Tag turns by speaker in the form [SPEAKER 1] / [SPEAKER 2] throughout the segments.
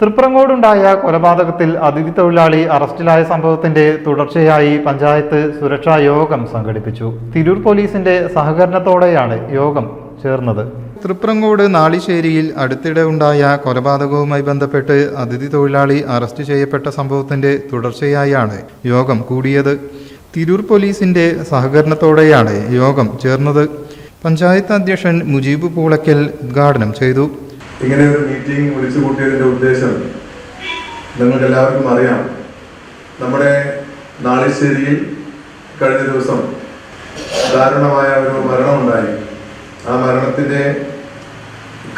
[SPEAKER 1] തൃപ്രങ്ങോടുണ്ടായ കൊലപാതകത്തിൽ അതിഥി തൊഴിലാളി അറസ്റ്റിലായ സംഭവത്തിന്റെ തുടർച്ചയായി പഞ്ചായത്ത് സുരക്ഷാ യോഗം സംഘടിപ്പിച്ചു. തിരൂർ പോലീസിന്റെ സഹകരണത്തോടെയാണ് യോഗം ചേർന്നത്. തൃപ്രങ്ങോട് നാളിശ്ശേരിയിൽ അടുത്തിടെ ഉണ്ടായ കൊലപാതകവുമായി ബന്ധപ്പെട്ട് അതിഥി തൊഴിലാളി അറസ്റ്റ് ചെയ്യപ്പെട്ട സംഭവത്തിന്റെ തുടർച്ചയായാണ് യോഗം കൂടിയത്. തിരൂർ പോലീസിന്റെ സഹകരണത്തോടെയാണ് യോഗം ചേർന്നത്. പഞ്ചായത്ത് അധ്യക്ഷൻ മുജീബ് പൂളയ്ക്കൽ ഉദ്ഘാടനം ചെയ്തു.
[SPEAKER 2] ഇങ്ങനെ ഒരു മീറ്റിംഗ് വിളിച്ചു കൂട്ടിയതിൻ്റെ ഉദ്ദേശം നിങ്ങൾക്ക് എല്ലാവർക്കും അറിയാം. നമ്മുടെ നാളിശ്ശേരിയിൽ കഴിഞ്ഞ ദിവസം ദാരുണമായ ഒരു മരണമുണ്ടായി. ആ മരണത്തിൻ്റെ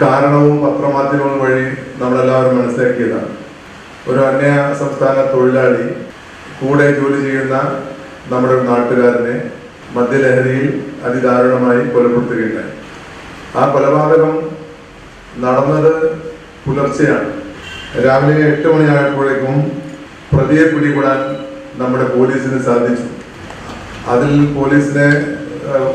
[SPEAKER 2] കാരണവും പത്രമാധ്യമങ്ങൾ വഴി നമ്മളെല്ലാവരും മനസ്സിലാക്കിയതാണ്. ഒരു അന്യ സംസ്ഥാന തൊഴിലാളി കൂടെ ജോലി ചെയ്യുന്ന നമ്മുടെ നാട്ടുകാരനെ മദ്യലഹരിയിൽ അതിദാരുണമായി കൊലപ്പെടുത്തുകയുണ്ടായി. ആ കൊലപാതകം നടന്നത് പുലർച്ചെയാണ്. രാവിലെ 8 മണിയായപ്പോഴേക്കും പ്രതിയെ പിടികൂടാൻ നമ്മുടെ പോലീസിന് സാധിച്ചു. അതിൽ പോലീസിനെ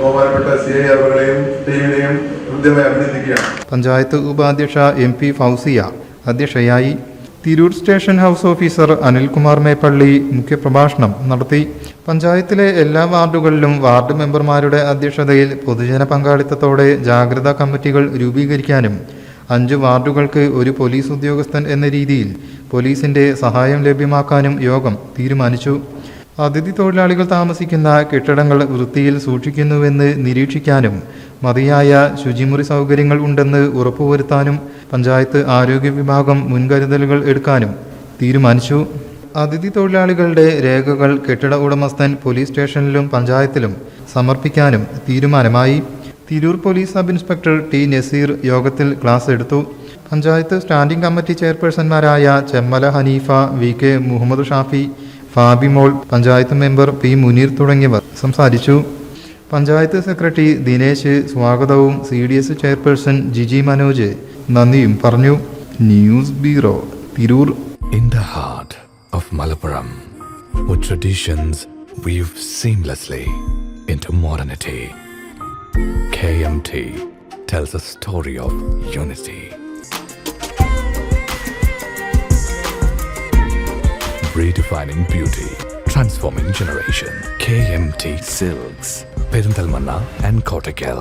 [SPEAKER 2] ബഹുമാനപ്പെട്ട CI അവരുടെയും ടീമിനെയും ഹൃദ്യമായി അഭിനന്ദിക്കുകയാണ്.
[SPEAKER 1] പഞ്ചായത്ത് ഉപാധ്യക്ഷ MP ഫൗസിയ അധ്യക്ഷയായി. Tirur station house officer Anilkumar Meppally മുഖ്യപ്രഭാഷണം നടത്തി. പഞ്ചായത്തിലെ എല്ലാ വാർഡുകളിലും വാർഡ് മെമ്പർമാരുടെ അധ്യക്ഷതയിൽ പൊതുജന പങ്കാളിത്തത്തോടെ ജാഗ്രതാ കമ്മിറ്റികൾ രൂപീകരിക്കാനും 5 വാർഡുകൾക്ക് ഒരു പോലീസ് ഉദ്യോഗസ്ഥൻ എന്ന രീതിയിൽ പോലീസിന്റെ സഹായം ലഭ്യമാക്കാനും യോഗം തീരുമാനിച്ചു. അതിഥി തൊഴിലാളികൾ താമസിക്കുന്ന കെട്ടിടങ്ങൾ വൃത്തിയിൽ സൂക്ഷിക്കുന്നുവെന്ന് നിരീക്ഷിക്കാനും മതിയായ ശുചിമുറി സൗകര്യങ്ങൾ ഉണ്ടെന്ന് ഉറപ്പുവരുത്താനും പഞ്ചായത്ത് ആരോഗ്യ വിഭാഗം മുൻകരുതലുകൾ എടുക്കാനും തീരുമാനിച്ചു. അതിഥി തൊഴിലാളികളുടെ രേഖകൾ കെട്ടിട ഉടമസ്ഥൻ പോലീസ് സ്റ്റേഷനിലും പഞ്ചായത്തിലും സമർപ്പിക്കാനും തീരുമാനമായി. Tirur police sub inspector T Naseer യോഗത്തിൽ ക്ലാസ് എടുത്തു. പഞ്ചായത്ത് സ്റ്റാൻഡിംഗ് കമ്മിറ്റി ചെയർപേഴ്സൺമാരായ Chemmala Haneefa, VK Muhammad Shafi, Fabimol, panchayat member P Muneer തുടങ്ങിയവർ സംസാരിച്ചു. പഞ്ചായത്ത് സെക്രട്ടറി ദിനേശ് സ്വാഗതവും CDS ചെയർപേഴ്സൺ ജിജി മനോജ് നന്ദിയും പറഞ്ഞു. News bureau, Tirur.
[SPEAKER 3] In the heart of Malappuram, with traditions weave seamlessly into modernity, KMT tells a story of unity. Redefining beauty, transforming generation. KMT Silks, Perinthalmanna and Kottakkal.